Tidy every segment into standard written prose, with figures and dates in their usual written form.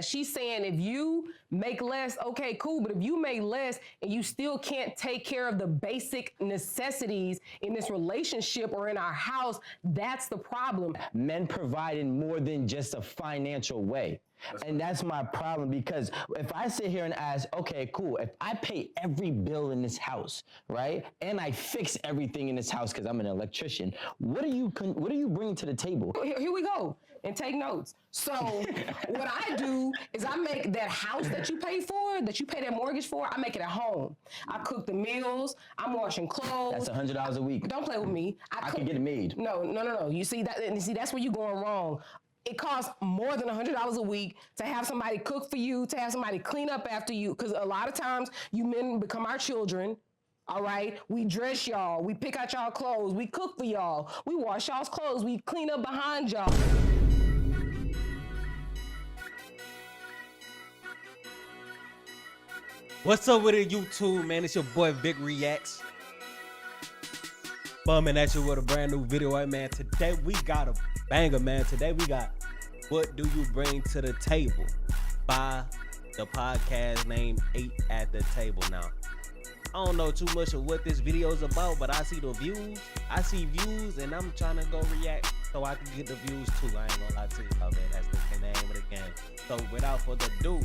She's saying if you make less, okay, cool. But if you make less and you still can't take care of the basic necessities in this relationship or in our house, that's the problem. Men provide in more than just a financial way. And that's my problem, because if I sit here and ask, okay, cool, if I pay every bill in this house, right, and I fix everything in this house because I'm an electrician, what are you bringing to the table? Here we go, and take notes. So what I do is I make that house that you pay for, that you pay that mortgage for, I make it at home. I cook the meals, I'm washing clothes. That's $100 a week. Don't play with me. I can get it made. No. You see that's where you're going wrong. It costs more than $100 a week to have somebody cook for you, to have somebody clean up after you, because a lot of times you men become our children. All right, we dress y'all, we pick out y'all clothes, we cook for y'all, we wash y'all's clothes, we clean up behind y'all. What's up with it, YouTube, man? It's your boy Vic Reacts. Bumming at you with a brand new video, right, man? Today we got a banger, man. Today we got What Do You Bring to the Table by the podcast named 8 at the Table. Now, I don't know too much of what this video is about, but I see the views. I see views, and I'm trying to go react so I can get the views too. I ain't gonna lie to you, man. That's the name of the game. So without further ado,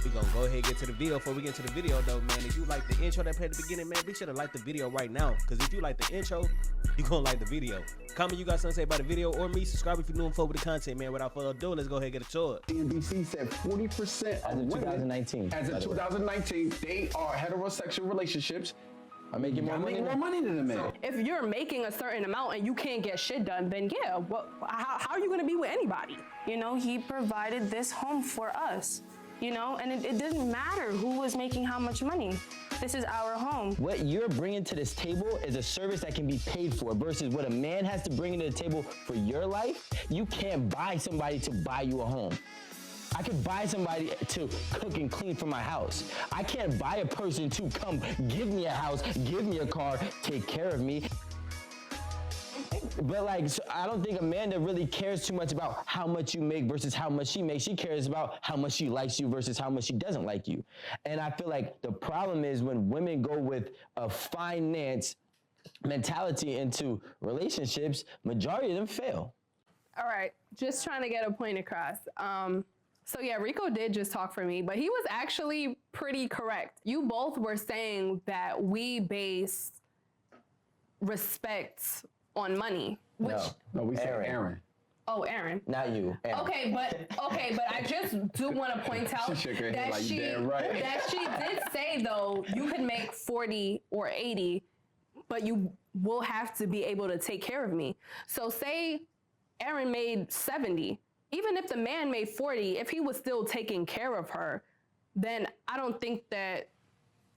we're gonna go ahead and get to the video. Before we get to the video though, man, if you like the intro that played at the beginning, man, be sure to like the video right now. Cause if you like the intro, you're gonna like the video. Comment you got something to say about the video or me. Subscribe if you're new and forward with the content, man. Without further ado, let's go ahead and get it to it. CNBC said 40% As of 2019. As of 2019, they are heterosexual relationships. I'm making more money than the men. If you're making a certain amount and you can't get shit done, then yeah, how are you gonna be with anybody? You know, he provided this home for us, you know, and it didn't matter who was making how much money. This is our home. What you're bringing to this table is a service that can be paid for versus what a man has to bring to the table for your life. You can't buy somebody to buy you a home. I could buy somebody to cook and clean for my house. I can't buy a person to come give me a house, give me a car, take care of me. But like, so I don't think Amanda really cares too much about how much you make versus how much she makes. She cares about how much she likes you versus how much she doesn't like you. And I feel like the problem is when women go with a finance mentality into relationships, majority of them fail. All right, just trying to get a point across. So yeah, Rico did just talk for me, but he was actually pretty correct. You both were saying that we base respect on money, which No, we said Aaron. Oh, Aaron. Not you, Aaron. Okay, but I just do want to point out She shook her head that like, she "Damn right." that she did say though you could make 40 or 80, but you will have to be able to take care of me. So say Aaron made 70. Even if the man made 40, if he was still taking care of her, then I don't think that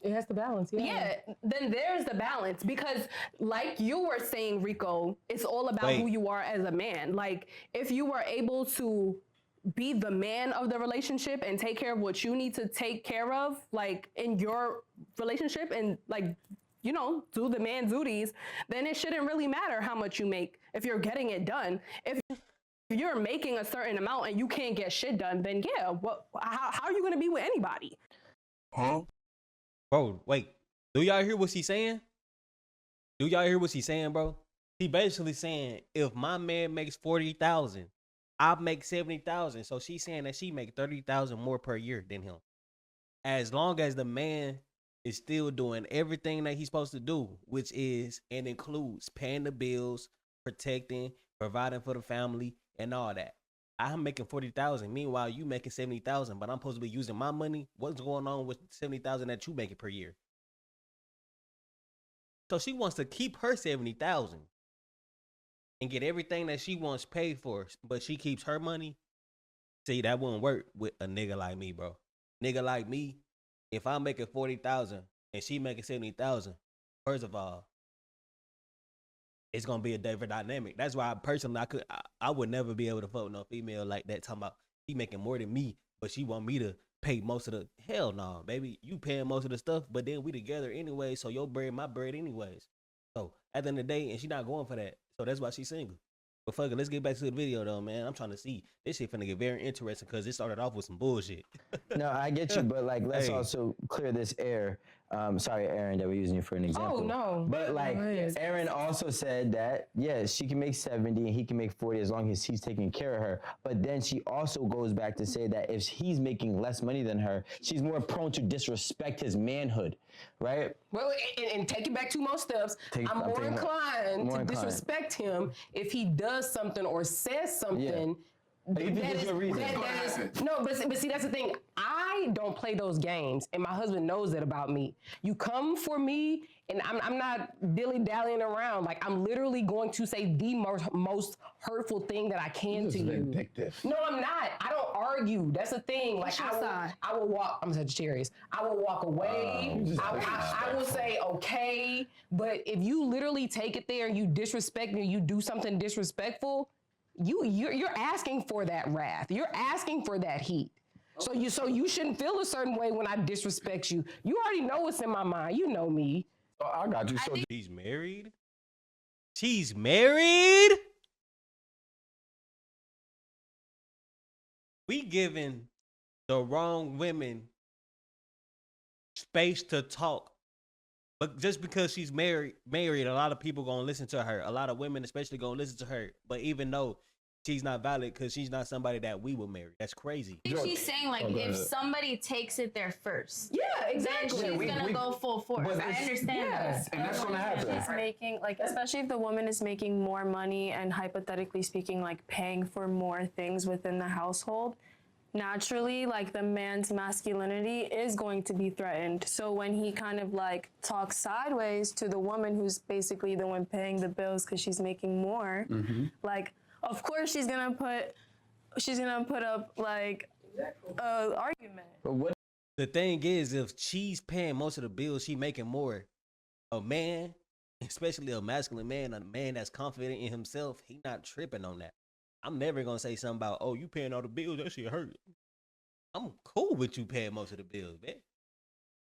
It has to balance, yeah, then there's the balance, because like you were saying, Rico, it's all about who you are as a man. Like if you were able to be the man of the relationship and take care of what you need to take care of, like in your relationship, and like, you know, do the man duties, then it shouldn't really matter how much you make if you're getting it done. If you're making a certain amount and you can't get shit done, then yeah, how are you gonna be with anybody? Huh? Bro, wait. Do y'all hear what she's saying? Do y'all hear what she's saying, bro? He basically saying if my man makes 40,000, I make 70,000. So she's saying that she make 30,000 more per year than him. As long as the man is still doing everything that he's supposed to do, which is and includes paying the bills, protecting, providing for the family, and all that. I'm making 40,000. Meanwhile, you making 70,000, but I'm supposed to be using my money. What's going on with 70,000 that you making per year? So she wants to keep her 70,000 and get everything that she wants paid for, but she keeps her money. See, that wouldn't work with a nigga like me, bro. Nigga like me, if I'm making 40,000 and she making 70,000, first of all, it's gonna be a different dynamic. That's why personally I would never be able to fuck with no female like that, talking about she making more than me, but she want me to pay most of the hell no, baby. You paying most of the stuff, but then we together anyway, so your bread, my bread anyways. So at the end of the day, and she not going for that. So that's why she's single. But fuck it, let's get back to the video though, man. I'm trying to see. This shit finna get very interesting because it started off with some bullshit. No, I get you, but like, let's Hey. also clear this air. Sorry, Aaron, that we're using you for an example. Oh, no. But like, Go ahead. Aaron also said that, yeah, she can make 70 and he can make 40 as long as he's taking care of her. But then she also goes back to say that if he's making less money than her, she's more prone to disrespect his manhood, right? Well, and take it back 2 more steps. I'm I'm more taking it- inclined more to inclined. disrespect him if he does something or says something. If he gives you a reason. No, but see, that's the thing. I don't play those games, and my husband knows that about me. You come for me, and I'm not dilly-dallying around. Like, I'm literally going to say the most hurtful thing that I can to you. Vindictive. No, I'm not. I don't argue. That's the thing. Like, What's your side? I will walk. I'm Sagittarius. I will walk away. I will say okay. But if you literally take it there and you disrespect me, you do something disrespectful, you're asking for that wrath. You're asking for that heat. So you shouldn't feel a certain way when I disrespect you. You already know what's in my mind. You know me. Oh, I got you. So She's married? She's married? We giving the wrong women space to talk. But just because she's married, a lot of people gonna listen to her. A lot of women especially gonna listen to her. But even though she's not valid because she's not somebody that we will marry. That's crazy. I think she's saying like if somebody takes it there first, Yeah, then exactly. she's gonna go full force. but I it's- understand that. and that's gonna happen. She's making, like, especially if the woman is making more money and hypothetically speaking, like paying for more things within the household, naturally, like the man's masculinity is going to be threatened. So when he kind of like talks sideways to the woman who's basically the one paying the bills because she's making more, like, of course she's gonna put up like a argument. But what The thing is, if she's paying most of the bills, she making more. A man, especially a masculine man, a man that's confident in himself, he not tripping on that. I'm never gonna say something about, oh, you paying all the bills, that shit hurt. I'm cool with you paying most of the bills, man.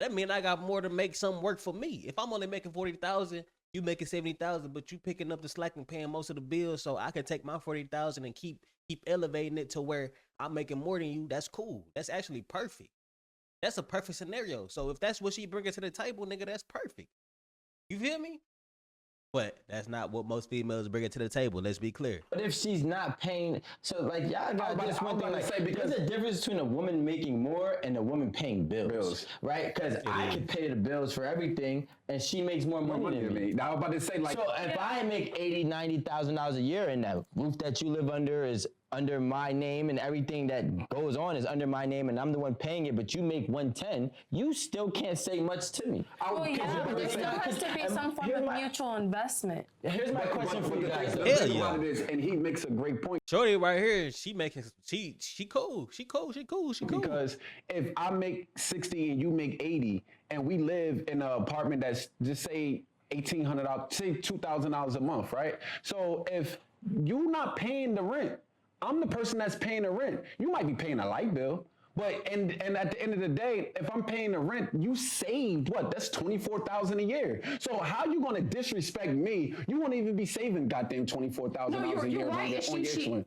That mean I got more to make something work for me. If I'm only making 40,000, you making 70,000, but you picking up the slack and paying most of the bills, so I can take my 40,000 and keep elevating it to where I'm making more than you. That's cool. That's actually perfect. That's a perfect scenario. So if that's what she bringing to the table, nigga, that's perfect. You feel me? But that's not what most females bring to the table. Let's be clear. But if she's not paying, so like y'all got this one thing. Like, there's a difference between a woman making more and a woman paying bills. Right? Because I could pay the bills for everything, and she makes more money than me. Now I'm about to say, like, So if I make $80,000-$90,000 a year, and that roof that you live under is under my name, and everything that goes on is under my name, and I'm the one paying it, but you make 110, you still can't say much to me. Well, yeah, but there still has to be some form of mutual investment. Here's my question for you guys. The Hell thing yeah. about it is, and he makes a great point. Shorty right here, she cool. She cool. Because if I make 60 and you make 80, and we live in an apartment that's just say $1,800, say $2,000 a month, right? So if you're not paying the rent, I'm the person that's paying the rent. You might be paying a light bill, but and at the end of the day, if I'm paying the rent, you saved what? That's $24,000 a year. So how you gonna disrespect me? You won't even be saving goddamn $24,000 a year You're right. on your insulin.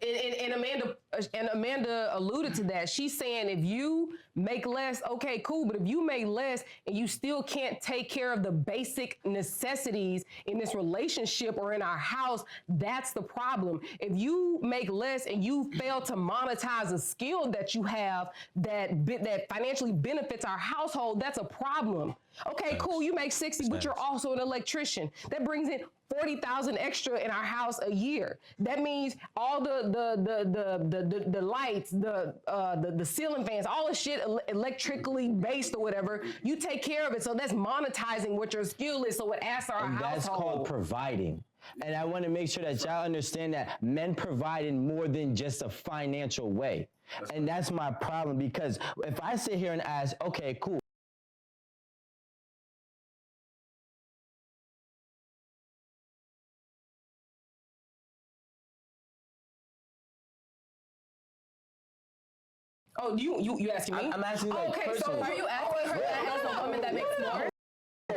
And Amanda alluded to that. She's saying if you make less, okay, cool. But if you make less and you still can't take care of the basic necessities in this relationship or in our house, that's the problem. If you make less and you fail to monetize a skill that you have that financially benefits our household, that's a problem. Okay, cool. You make 60, but you're also an electrician. That brings in 40,000 extra in our house a year. That means all the lights, the ceiling fans, all the shit electrically based or whatever. You take care of it, so that's monetizing what your skill is. So it adds to our And that's household. called providing. And I want to make sure that y'all understand that men provide in more than just a financial way. And that's my problem, because if I sit here and ask, okay, cool. Oh, you asking me? I'm asking, like, okay, so personally. are you asking her that as a woman that makes more?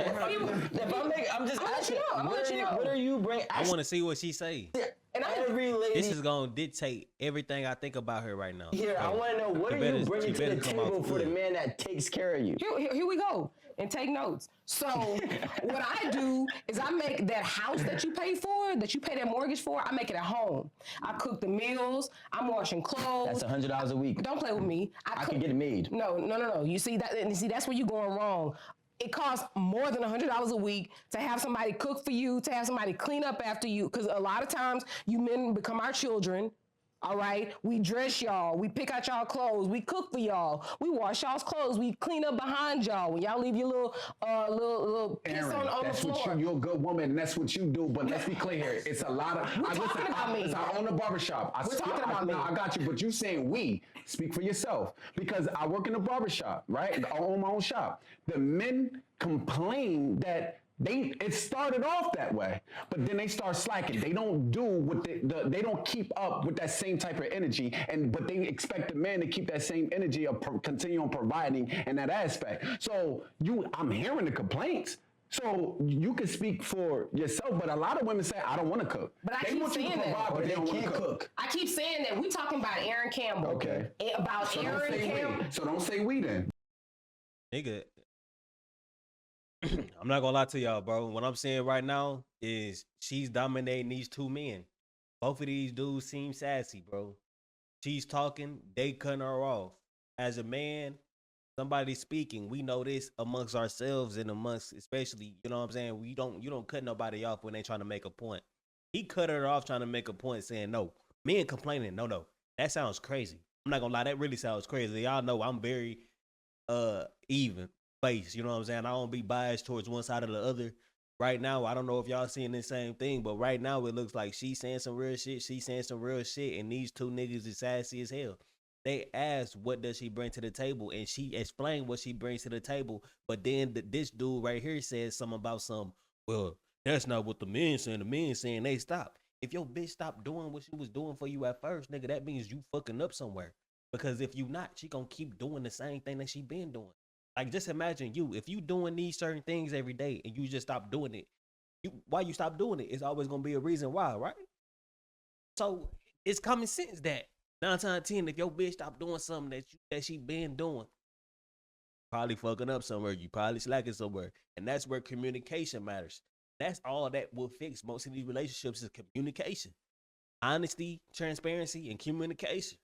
I'm just I'll let asking. you know. I'll let you know. What are you bringing? I want to see what she say. And Every lady. This is gonna dictate everything I think about her right now. Here, I So, want to know what she are better- you bringing she to the better come out table for the good. man that takes care of you? Here we go. And take notes. So what I do is I make that house that you pay for, that you pay that mortgage for, I make it at home. I cook the meals. I'm washing clothes. That's $100 a week. Don't play with me. I can get it made. No. You see that? And see, that's where you're going wrong. It costs more than $100 a week to have somebody cook for you, to have somebody clean up after you. Because a lot of times you men become our children. All right, we dress y'all, we pick out y'all clothes, we cook for y'all, we wash y'all's clothes, we clean up behind y'all. When y'all leave your little piss Aaron, on the that's floor. what you're a good woman, and that's what you do. But let's be clear here. It's a lot of. We're talking about me. I own a barbershop. We're talking about me. No, I got you, but you saying we. Speak for yourself. Because I work in a barbershop, right? I own my own shop. The men complain that it started off that way, but then they start slacking. They don't do what they don't keep up with that same type of energy, but they expect the man to keep that same energy of continue on providing in that aspect. So I'm hearing the complaints. So you can speak for yourself, but a lot of women say, I don't want to cook. But I they keep want you to saying that. provide, but they don't want to cook. I keep saying that. We talking about Aaron Campbell. Okay. About So Aaron Campbell. So don't say we then. Nigga, I'm not gonna lie to y'all, bro. What I'm saying right now is she's dominating these two men. Both of these dudes seem sassy, bro. She's talking, they cutting her off. As a man, somebody speaking, we know this amongst ourselves and amongst, especially, you know what I'm saying? You don't cut nobody off when they trying to make a point. He cut her off trying to make a point, saying no. Men complaining, no. That sounds crazy. I'm not gonna lie, that really sounds crazy. Y'all know I'm very even face, you know what I'm saying? I don't be biased towards one side or the other. Right now, I don't know if y'all seeing the same thing, but right now it looks like she's saying some real shit, she's saying some real shit, and these two niggas is sassy as hell. They asked, what does she bring to the table? And she explained what she brings to the table, but then this dude right here says something about well, that's not what the men saying. The men saying they stop. If your bitch stopped doing what she was doing for you at first, nigga, that means you fucking up somewhere. Because if you not, she gonna keep doing the same thing that she been doing. Like, just imagine if you doing these certain things every day and you just stop doing it, why you stop doing it? It's always gonna be a reason why, right? So it's common sense that 9 times out of 10, if your bitch stop doing something that she been doing, probably fucking up somewhere, you probably slacking somewhere, and that's where communication matters. That's all that will fix most of these relationships is communication, honesty, transparency, and communication.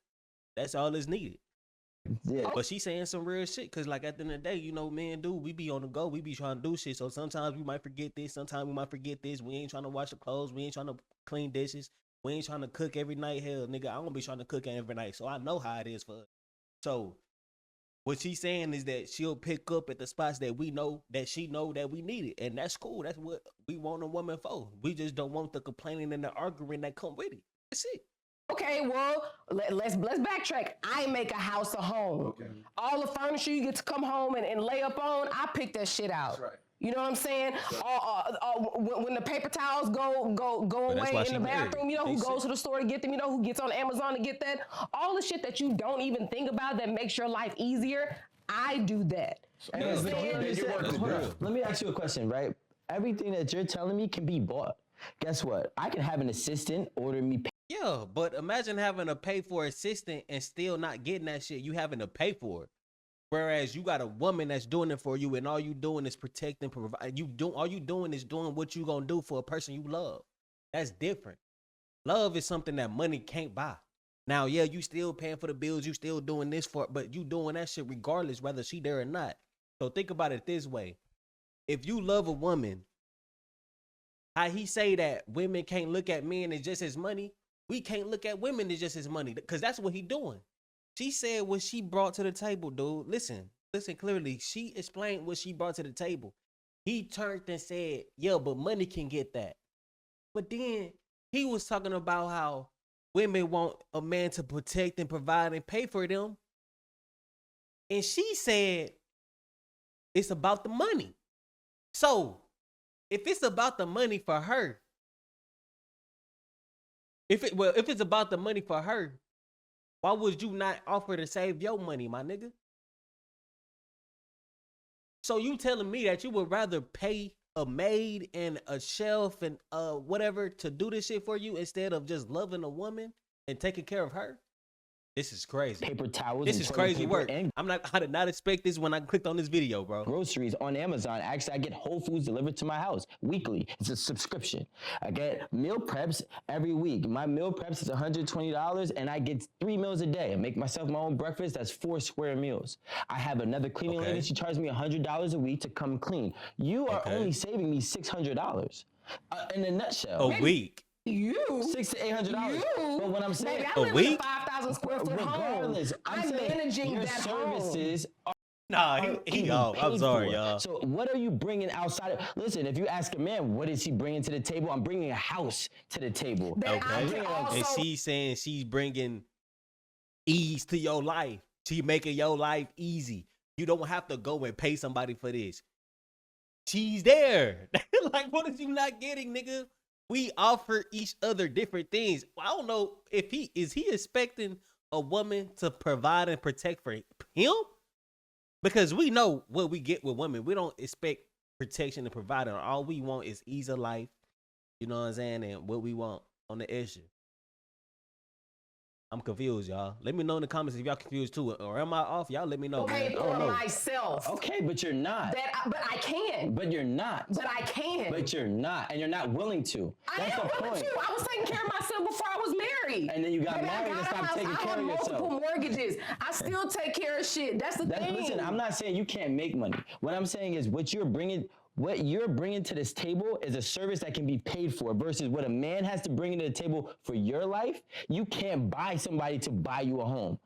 That's all that's needed. Yeah. But she's saying some real shit, because like at the end of the day, you know, men we be on the go, we be trying to do shit. So sometimes we might forget this, sometimes we might forget this. We ain't trying to wash the clothes, we ain't trying to clean dishes, we ain't trying to cook every night. Hell, nigga, I don't be trying to cook every night, so I know how it is for us. So what she's saying is that she'll pick up at the spots that we know that she know that we need it, and that's cool. That's what we want a woman for. We just don't want the complaining and the arguing that come with it. That's it. Okay, well, let's backtrack. I make a house a home. Okay. All the furniture you get to come home and lay up on, I pick that shit out. That's right. You know what I'm saying? When the paper towels go away in the bathroom, you know who goes to the store to get them, you know who gets on Amazon to get that. All the shit that you don't even think about that makes your life easier, I do that. Let me ask you a question, right? Everything that you're telling me can be bought. Guess what? I can have an assistant order me. Yeah, but imagine having to pay for an assistant and still not getting that shit. You having to pay for it. Whereas you got a woman that's doing it for you, and all you doing is protecting, provide. All you doing is doing what you gonna do for a person you love. That's different. Love is something that money can't buy. Now, yeah, you still paying for the bills, you still doing this for, but you doing that shit regardless whether she there or not. So think about it this way: if you love a woman, how he say that women can't look at men as just as money, we can't look at women as just as money, because that's what he doing. She said what she brought to the table, dude. Listen clearly. She explained what she brought to the table. He turned and said, yeah, but money can get that. But then he was talking about how women want a man to protect and provide and pay for them. And she said, it's about the money. So if it's about the money for her, if it's about the money for her, why would you not offer to save your money, my nigga? So you telling me that you would rather pay a maid and a shelf and whatever to do this shit for you instead of just loving a woman and taking care of her? This is crazy. Paper towels. This and is toilet crazy paper work. and I did not expect this when I clicked on this video, bro. groceries on Amazon. Actually, I get Whole Foods delivered to my house weekly. It's a subscription. I get meal preps every week. My meal preps is $120, and I get 3 meals a day. I make myself my own breakfast. That's 4 square meals. I have another cleaning lady. She charges me $100 a week to come clean. You are only saving me $600 in a nutshell. A week. You $600 to $800. But what I'm saying, Baby, I A live in week? a 5,000 square foot home. regardless, I'm saying managing your that services home. Nah, are he even I'm paid sorry, for. y'all. So what are you bringing outside of, listen, if you ask a man, what is he bringing to the table? I'm bringing a house to the table. That I Okay. can And also, she's saying she's bringing ease to your life. She making your life easy. You don't have to go and pay somebody for this. She's there. Like, what is you not getting, nigga? We offer each other different things. I don't know if he expecting a woman to provide and protect for him? Because we know what we get with women. We don't expect protection and providing. All we want is ease of life. You know what I'm saying? And what we want on the issue. I'm confused, y'all. Let me know in the comments if y'all confused too. Or am I off? Y'all let me know. pay Man. I for don't know. myself. Okay, but you're not. But I can. But you're not. But I can. But you're not. And you're not willing to. I That's am the willing point. to. I was taking care of myself before I was married. And then you got Baby, I married and got a stopped house. taking I care have of multiple yourself. mortgages. I still take care of shit. That's the thing. Listen, I'm not saying you can't make money. What I'm saying is what you're bringing to this table is a service that can be paid for versus what a man has to bring to the table for your life. You can't buy somebody to buy you a home.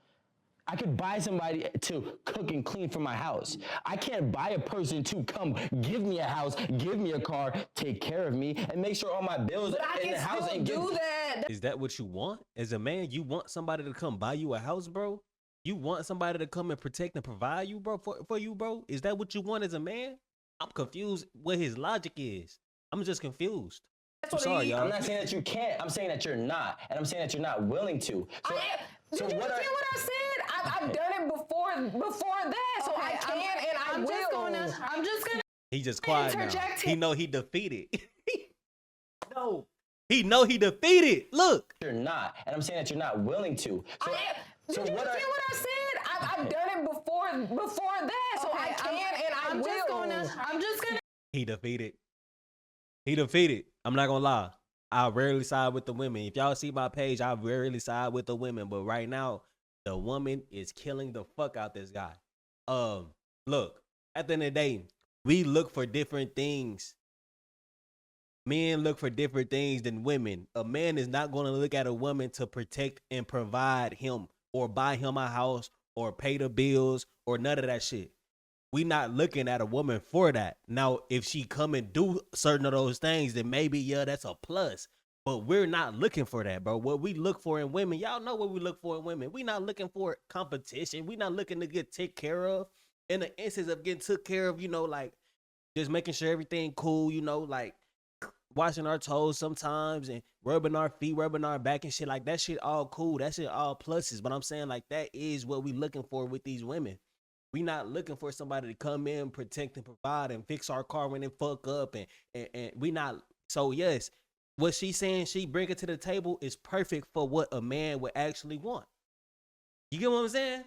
I could buy somebody to cook and clean for my house. I can't buy a person to come give me a house, give me a car, take care of me, and make sure all my bills But I in can the house still and do that. Is that what you want? As a man, you want somebody to come buy you a house, bro? You want somebody to come and protect and provide you, bro, for you, bro? Is that what you want as a man? I'm confused what his logic is. I'm just confused. That's I'm what sorry, he- y'all. I'm not saying that you can't. I'm saying that you're not. And I'm saying that you're not willing to. So, Did you hear what I said? I've done it before that, so I can and I will. I'm just gonna He just quiet now. interject He here. know he defeated. No. He know he defeated. Look. you're not. And I'm saying that you're not willing to. So, Did you hear what I said? I've done it before that, so I can and I will. I'm just gonna He defeated. He defeated. I'm not gonna lie. I rarely side with the women. If y'all see my page, I rarely side with the women. But right now, the woman is killing the fuck out this guy. Look, at the end of the day, we look for different things. Men look for different things than women. A man is not going to look at a woman to protect and provide him or buy him a house or pay the bills or none of that shit. We not looking at a woman for that. Now, if she come and do certain of those things, then maybe, yeah, that's a plus. But we're not looking for that, bro. What we look for in women, y'all know what we look for in women. We not looking for competition. We not looking to get taken care of. In the instance of getting took care of, you know, like just making sure everything cool, you know, like washing our toes sometimes and rubbing our feet, rubbing our back and shit. Like that shit all cool. That shit all pluses. But I'm saying like that is what we looking for with these women. We not looking for somebody to come in, protect and provide and fix our car when it fuck up. And we not. So yes, what she's saying she bring it to the table is perfect for what a man would actually want. You get what I'm saying?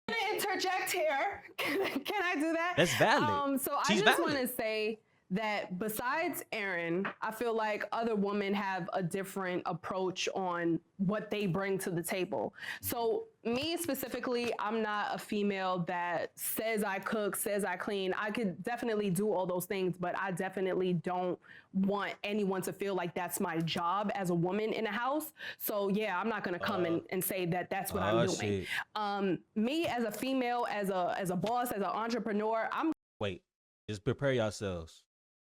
I'm gonna interject here. Can I do that? That's valid. So She's I just valid. want to say that besides Aaron, I feel like other women have a different approach on what they bring to the table. So me specifically, I'm not a female that says I cook, says I clean. I could definitely do all those things, but I definitely don't want anyone to feel like that's my job as a woman in a house. So yeah, I'm not gonna come and say that that's what I'm doing. Shit. Me as a female, as a boss, as an entrepreneur, I'm Wait, just prepare yourselves.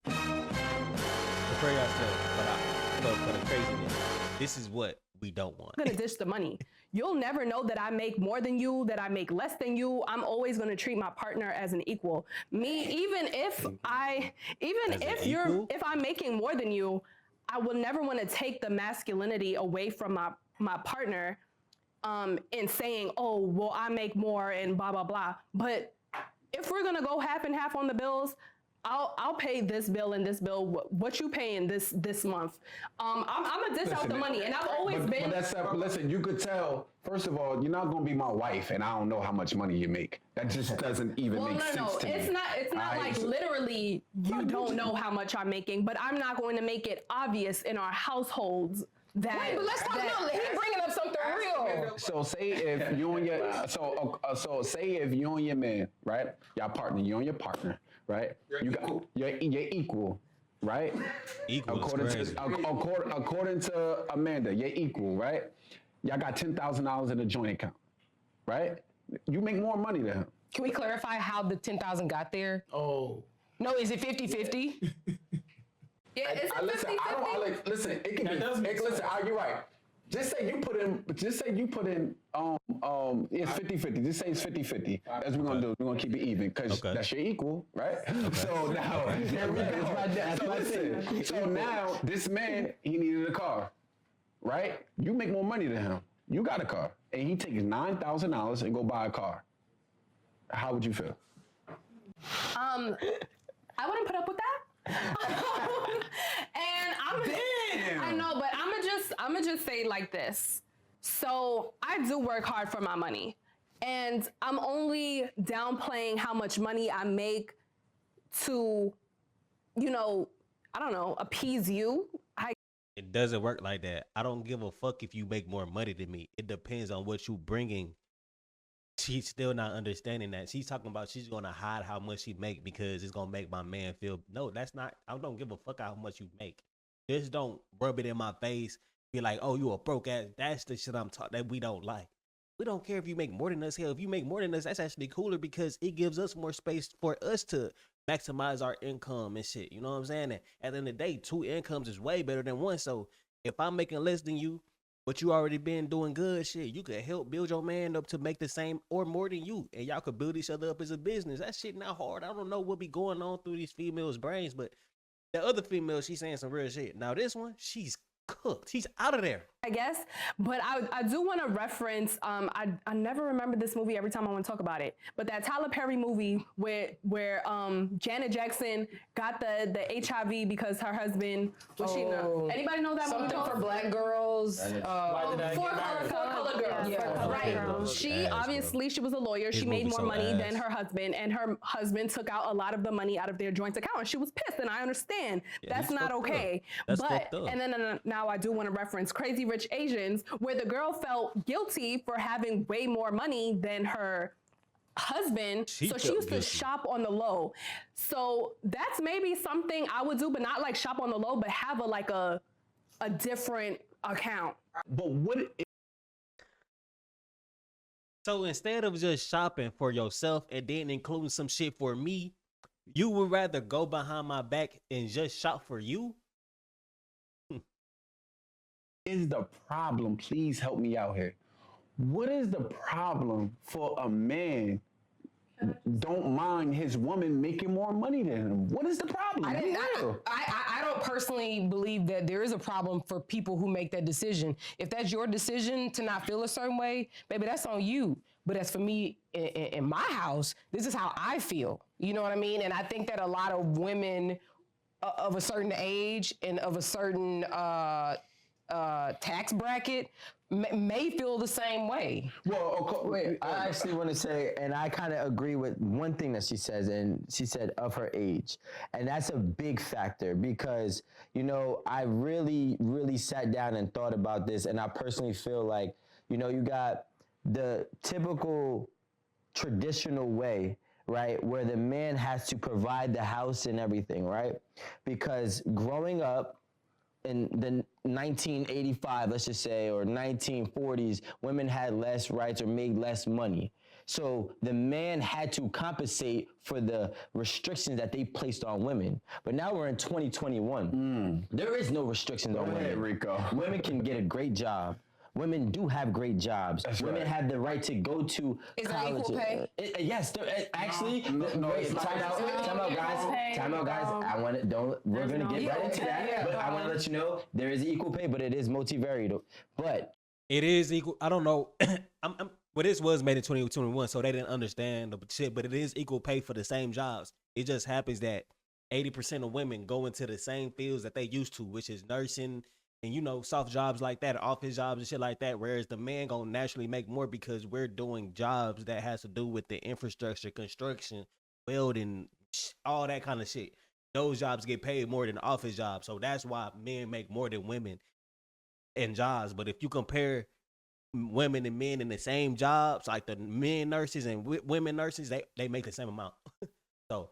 Prepare yourselves for the craziness. This is what we don't want. gonna dish the money. You'll never know that I make more than you, that I make less than you. I'm always gonna treat my partner as an equal. Me, even if equal? if I'm making more than you, I will never want to take the masculinity away from my partner, in saying, oh, well, I make more and blah blah blah. But if we're gonna go half and half on the bills, I'll pay this bill and this bill. What you paying this month? I'm gonna dish out the money, and I've always been. But that's listen. You could tell. First of all, you're not gonna be my wife, and I don't know how much money you make. That just doesn't even make sense to me. It's not like literally you don't know how much I'm making, but I'm not going to make it obvious in our households. Wait, but let's talk about. He's bringing up something real. So say if you and your so say if you and your man, right? Y'all partner. You and your partner, right? You're equal, right? Equal. According to Amanda, you're equal, right? Y'all got $10,000 in a joint account, right? You make more money than him. Can we clarify how the 10,000 got there? Oh. No, is it 50-50? Yeah, it's a 50-50. Listen, it can be. Listen, you're right. Just say you put in. It's 50-50. Just say it's 50-50. That's what we're gonna do. We're gonna keep it even because that's your equal, right? So now, so now this man, he needed a car, right? You make more money than him. You got a car, and he takes $9,000 and go buy a car. How would you feel? I wouldn't put up with that. And I know, but I'm gonna just say it like this. So I do work hard for my money, and I'm only downplaying how much money I make to, I don't know, appease you. It doesn't work like that. I don't give a fuck if you make more money than me. It depends on what you bringing. She's still not understanding that. She's talking about she's going to hide how much she make because it's going to make my man feel. No, that's not. I don't give a fuck how much you make. Just don't rub it in my face. Be like, oh, you a broke ass. That's the shit I'm talking that we don't like. We don't care if you make more than us. Hell, if you make more than us, that's actually cooler because it gives us more space for us to maximize our income and shit. You know what I'm saying? And at the end of the day, 2 incomes is way better than 1. So if I'm making less than you, but you already been doing good shit, you could help build your man up to make the same or more than you. And y'all could build each other up as a business. That shit not hard. I don't know what be going on through these females' brains, but the other female, she's saying some real shit. Now this one, she's cooked. She's out of there. I guess, but I do want to reference, I never remember this movie every time I want to talk about it, but that Tyler Perry movie where Janet Jackson got the HIV because her husband was cheating. Anybody know that Something movie? for black girls. Four color girls. Yeah. Right. She obviously, she was a lawyer. She made more money than her husband, and her husband took out a lot of the money out of their joint account, and she was pissed, and I understand. That's not okay. That's but, fucked up. and then now I do want to reference Crazy Rich Asians, where the girl felt guilty for having way more money than her husband, so she used to shop on the low. So that's maybe something I would do, but not like shop on the low, but have a different account. But So instead of just shopping for yourself and then including some shit for me, you would rather go behind my back and just shop for you? is the problem? Please help me out here. What is the problem for a man don't mind his woman making more money than him? What is the problem? I don't personally believe that there is a problem for people who make that decision. If that's your decision to not feel a certain way, baby, that's on you. But as for me, in my house, this is how I feel. You know what I mean? And I think that a lot of women of a certain age and of a certain tax bracket may feel the same way. Well, wait, I actually want to say, and I kind of agree with one thing that she says, and she said of her age. And that's a big factor because, you know, I really, really sat down and thought about this, and I personally feel like, you know, you got the typical traditional way, right, where the man has to provide the house and everything, right? Because growing up, in the 1985, let's just say, or 1940s, women had less rights or made less money. So the man had to compensate for the restrictions that they placed on women. But now we're in 2021. There is no restrictions on women. Rico. Women can get a great job. Women do have great jobs. That's women right. have the right to go to college. Is there equal pay? Yes, actually. It's not. Time out, guys. Time out, guys. I want to we're gonna get right into that. But I want to let you know there is equal pay, but it is multivariate. But it is equal. I don't know. Well, this was made in 2021, so they didn't understand the shit. But it is equal pay for the same jobs. It just happens that 80% of women go into the same fields that they used to, which is nursing and, you know, soft jobs like that, office jobs and shit like that. Whereas the man gonna naturally make more because we're doing jobs that has to do with the infrastructure, construction, welding, all that kind of shit. Those jobs get paid more than office jobs. So that's why men make more than women in jobs. But if you compare women and men in the same jobs, like the men nurses and women nurses, they make the same amount. So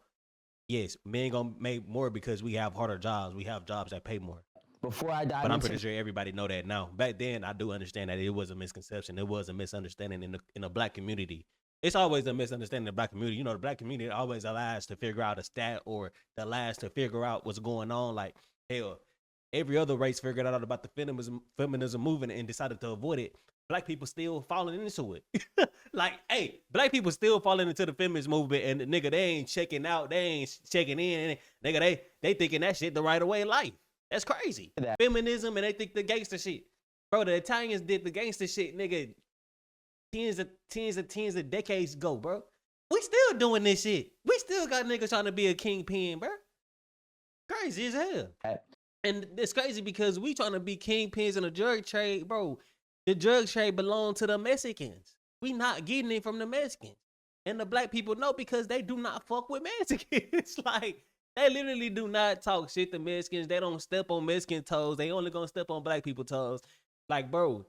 yes, men gonna make more because we have harder jobs. We have jobs that pay more. Before I dive But I'm into pretty sure everybody know that now. Back then, I do understand that it was a misconception. It was a misunderstanding in the black community. It's always a misunderstanding in the black community. You know, the black community always the last to figure out a stat or the last to figure out what's going on. Like, hell, every other race figured out about the feminism movement and decided to avoid it. Black people still falling into it. Like, hey, black people still falling into the feminist movement, and nigga, they ain't checking out, they ain't checking in, and nigga, they thinking that shit the right way of life. That's crazy. Feminism, and they think the gangster shit. Bro, the Italians did the gangster shit, nigga, tens of decades ago, bro. We still doing this shit. We still got niggas trying to be a kingpin, bro. Crazy as hell. And it's crazy because we trying to be kingpins in the drug trade, bro. The drug trade belong to the Mexicans. We not getting it from the Mexicans. And the black people know because they do not fuck with Mexicans. Like, they literally do not talk shit to Mexicans. They don't step on Mexican toes. They only gonna step on black people toes. Like, bro,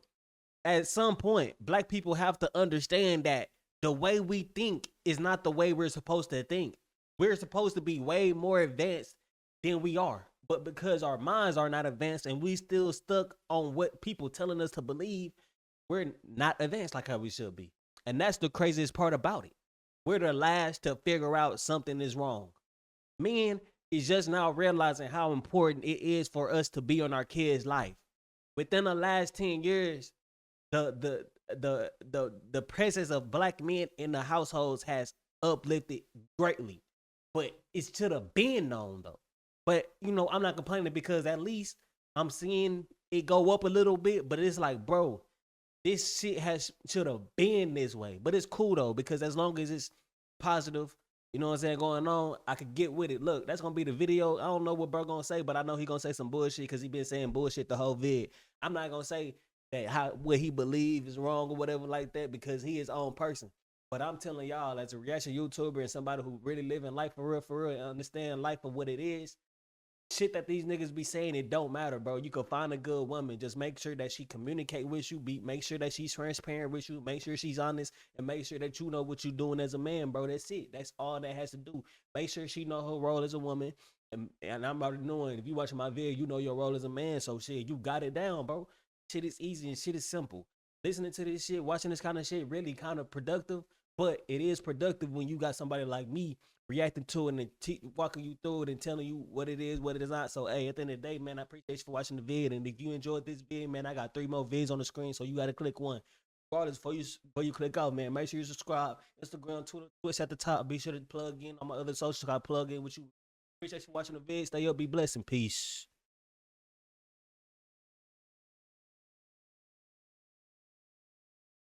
at some point, black people have to understand that the way we think is not the way we're supposed to think. We're supposed to be way more advanced than we are. But because our minds are not advanced and we still stuck on what people telling us to believe, we're not advanced like how we should be. And that's the craziest part about it. We're the last to figure out something is wrong. Men is just now realizing how important it is for us to be on our kids' life. Within the last 10 years, the presence of black men in the households has uplifted greatly. But it should have been known though. But, you know, I'm not complaining because at least I'm seeing it go up a little bit. But it's like, bro, this shit should have been this way. But it's cool, though, because as long as it's positive, you know what I'm saying, going on, I could get with it. Look, that's going to be the video. I don't know what bro going to say, but I know he going to say some bullshit because he been saying bullshit the whole vid. I'm not going to say that what he believes is wrong or whatever like that because he his own person. But I'm telling y'all, as a reaction YouTuber and somebody who really living life for real, and understand life for what it is, shit that these niggas be saying, it don't matter, bro. You can find a good woman. Just make sure that she communicate with you. Make sure that she's transparent with you. Make sure she's honest. And make sure that you know what you're doing as a man, bro. That's it. That's all that has to do. Make sure she know her role as a woman. And I'm already knowing, if you watching my video, you know your role as a man. So shit, you got it down, bro. Shit is easy and shit is simple. Listening to this shit, watching this kind of shit, really kind of productive. But it is productive when you got somebody like me reacting to it and walking you through it and telling you what it is not. So, hey, at the end of the day, man, I appreciate you for watching the vid. And if you enjoyed this vid, man, I got 3 more vids on the screen, so you got to click one. Regardless, before you click out, man, make sure you subscribe. Instagram, Twitter, Twitch at the top. Be sure to plug in on my other socials. I plug in with you. Appreciate you watching the vid. Stay up, be blessed, and peace.